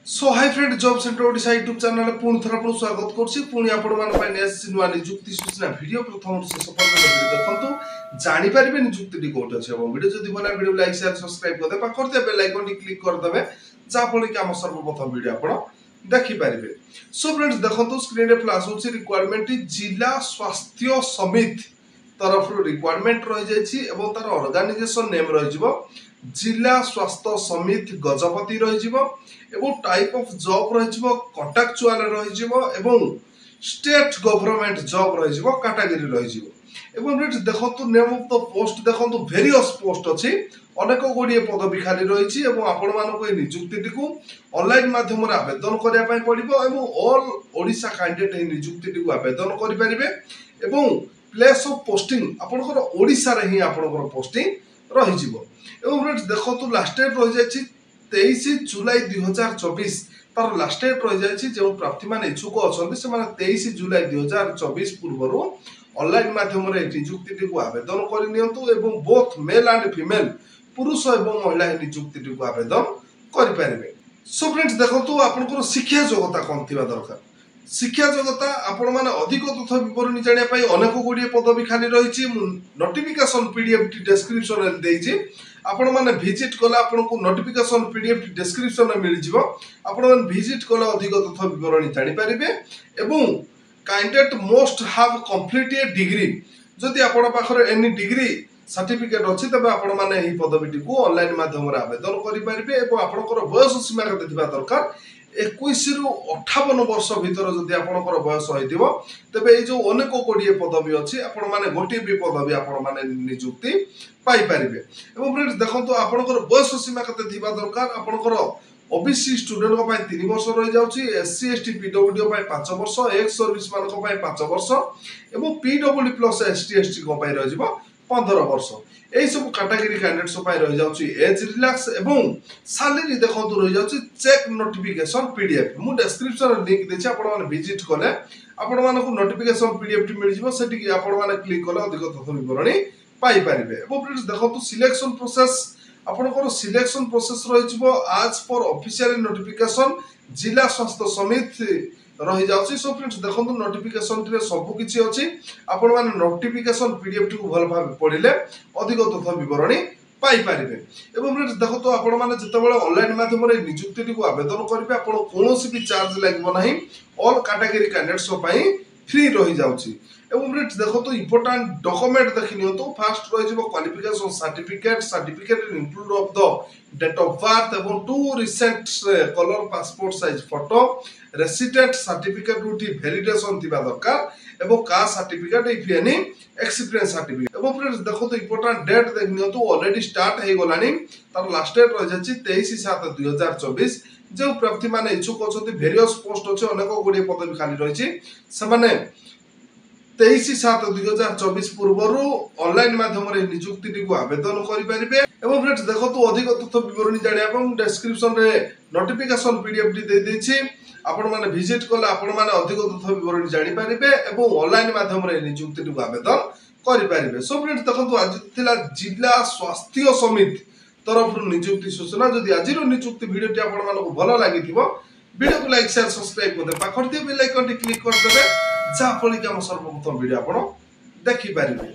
सो hi friend job centre Odisha YouTube channel पुणी थर आपन स्वागत करछि पुणी आपण मान पाइ नेस नुवा नियुक्ति सूचना वीडियो प्रथम से सफल वीडियो देखंतु जानि परिबे नियुक्ति टी कोट अछि एवं वीडियो जदि भला वीडियो लाइक शेयर सब्सक्राइब कर दे पा करते बेल आइकन टी क्लिक कर देबे जा फल कि हम सर्वप्रथम वीडियो आपण देखि परिबे। सो फ्रेंड्स देखंतु स्क्रीन रे फ्लैश होछि रिक्वायरमेंट जिला स्वास्थ्य समिति तरफ रिक्वायरमेंट रहि जायछि एवं तार ऑर्गेनाइजेशन नेम रहि जिवो जिला स्वास्थ्य समिति गजपति रहि जिवो एवं टाइप ऑफ जॉब रहि जिवो कॉन्ट्रैक्चुअल रहि जिवो एवं स्टेट गवर्नमेंट जॉब रहि जिवो कैटेगरी रहि जिवो एवं फ्रेंड्स देखंतु नेम ऑफ द पोस्ट देखंतु वेरियस पोस्ट अछि अनेक गोडिए पदवी खाली रहिछि एवं आपण मानको ए नियुक्ति को ऑनलाइन माध्यम रे आवेदन करिया पय पड़िबो एवं ऑल ओडिशा कैंडिडेट ए नियुक्ति को आवेदन करि परिबे एवं प्लेस ऑफ पोस्टिंग आपनकर ओडिशा रे ही आपनकर पोस्टिंग रहि जिवो एवं फ्रेंड्स देखंतु लास्ट डेट रहि जायछि 23 जुलाई 2024 तार लास्ट डेट रहि जायछि जे प्रार्थी माने इच्छुक अछन्ति से माने 23 जुलाई 2024 पूर्वरु ऑनलाइन माध्यम रे नियुक्ति को आवेदन करि नियंतु एवं बोथ मेल एंड फीमेल पुरुष एवं महिला नियुक्ति को आवेदन करि परिबे। सो फ्रेंड्स देखंतु आपनकर शिक्षा योग्यता कोन थिबा दरकार शिक्षा योग्यता आपण माने अधिक तथ्य विवरणी जानिया पई अनेक गोडिए पदवी खाली रहिछि नोटिफिकेशन पीडीएफ डिस्क्रिप्शन रे देइछि आपण माने विजिट कला आपण को नोटिफिकेशन पीडीएफ डिस्क्रिप्शन में मिल जिवो आपण माने विजिट कला अधिक तथ्य विवरणी जानि परिबे एवं candidate most have complete A degree जदि आपण पाखरे एनी डिग्री सर्टिफिकेट अछि तबे आपण माने एही पदवीटी को ऑनलाइन माध्यम रे आवेदन करि परिबे एवं आपनकर बयस सीमा कते दिबा दरकार 21 रु 58 वर्ष भीतर जदि आपनकर बयस होइदिबो तबे ए जो अनेक कोडिए पदवी अछि आपण माने गोटी भी पदवी आपण माने नियुक्ति पाई परिबे एवं फ्रेंड्स देखंतु आपनकर बयस सीमा कते दिबा दरकार आपनकर ओबीसी स्टूडेंट को पाई 3 वर्ष रहि जाउची एससी एसटी पीडब्ल्यूडी पाई 5 वर्ष एक्स सर्विस मान को पाई 5 वर्ष एवं पीडब्ल्यूडी प्लस एसटी एसटी को पाई रहि जिवो 15 वर्ष एई सब कैटेगरी कैंडिडेट्स पाई रहि जाउची एज रिलैक्स एवं सैलरी देखंतु रहि जाउची चेक नोटिफिकेशन पीडीएफ मु डिस्क्रिप्शन लिंक देछि आपण माने विजिट कले आपण माने को नोटिफिकेशन पीडीएफ टी मिल जिवो सेठी की आपण माने क्लिक कले अधिक तथ्य विवरणी पाई परिबे एवं फ्रेंड्स देखंतु सिलेक्शन प्रोसेस आपनकर सिलेक्शन प्रोसेस रहि जिवो आज पर ऑफिशियल नोटिफिकेशन जिला स्वास्थ्य समिति रहि जाउची। सो फ्रेंड्स देखंतु नोटिफिकेशन रे सब किछि अछि आपण माने नोटिफिकेशन पीडीएफ टी को भल भाबे पढिले अधिक तथ्य विवरणी पाई परिबे एवं फ्रेंड्स देखंतु आपण माने जतेबेले ऑनलाइन माध्यम रे नियुक्ति टी को आवेदन करिवे आपण कोनोसी भी चार्ज लागबो नाही ऑल कैटेगरी कैंडिडेट्स पई फ्री रहि जाउची एवं फ्रेंड्स देखंतु इंपोर्टेंट डॉक्यूमेंट देखिनियंतु फर्स्ट रहि जिवो qualification certificate include of the date of birth एवं two recent colour passport size photo resident certificate रूटी वैलिडेशन थिबा दरकार एवं caste certificate if any experience certificate एवं फ्रेंड्स देखंतु इंपोर्टेंट डेट देखिनियंतु ऑलरेडी स्टार्ट हे गलानी तार लास्ट डेट रहि जाछि 23/7/2024 जो प्रार्थी माने इच्छुक अछंती वेरियस पोस्ट अछि अनेक गोडी पदवी खाली रहिछि से माने 23/7/2024 पूर्वरु ऑनलाइन माध्यम रे नियुक्ति टी को आवेदन करि परिबे एवं फ्रेंड्स देखंतु अधिक तथ्य विवरणी जानिया एवं डिस्क्रिप्शन रे नोटिफिकेशन पीडीएफ टी दे देछि आपण माने विजिट कले आपण माने अधिक तथ्य विवरणी जानि परिबे एवं ऑनलाइन माध्यम रे नियुक्ति टी को आवेदन करि परिबे। सो फ्रेंड्स देखंतु आज थिला जिला स्वास्थ्य समिति तरफ नियुक्ति सूचना जदि आज नियुक्ति वीडियो टी आपण मानको भलो लागिथिबो वीडियो को लाइक शेयर सब्सक्राइब कर दे पाखर दे बेल आइकन टी क्लिक कर देबे जा फली कि हम सर्वप्रथम वीडियो आपण देखि परिबे।